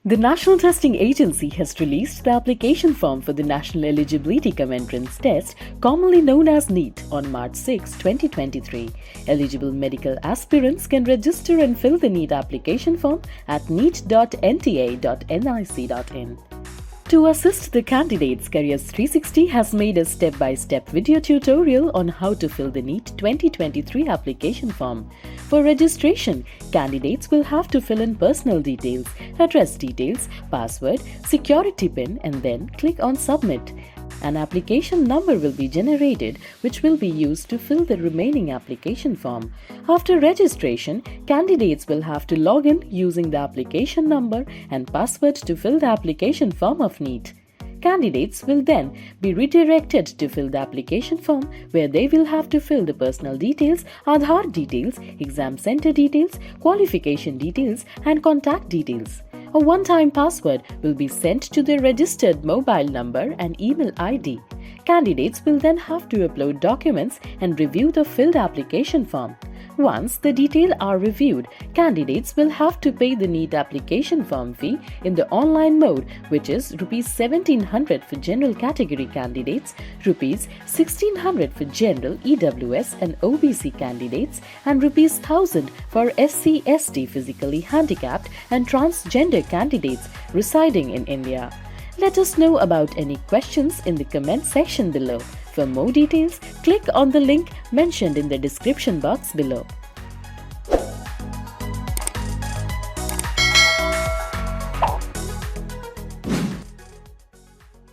The National Testing Agency has released the application form for the National Eligibility Cum Entrance Test, commonly known as NEET, on March 6, 2023. Eligible medical aspirants can register and fill the NEET application form at neet.nta.nic.in. To assist the candidates, Careers 360 has made a step-by-step video tutorial on how to fill the NEET 2023 application form. For registration, candidates will have to fill in personal details, address details, password, security PIN, and then click on Submit. An application number will be generated, which will be used to fill the remaining application form. After registration, candidates will have to log in using the application number and password to fill the application form of NEET. Candidates will then be redirected to fill the application form, where they will have to fill the personal details, Aadhaar details, exam center details, qualification details, and contact details. A one-time password will be sent to their registered mobile number and email ID. Candidates will then have to upload documents and review the filled application form. Once the details are reviewed, candidates will have to pay the NEET application form fee in the online mode, which is Rs 1,700 for general category candidates, Rs 1,600 for general, EWS and OBC candidates, and Rs 1,000 for SC/ST physically handicapped and transgender candidates residing in India. Let us know about any questions in the comment section below. For more details, click on the link mentioned in the description box below.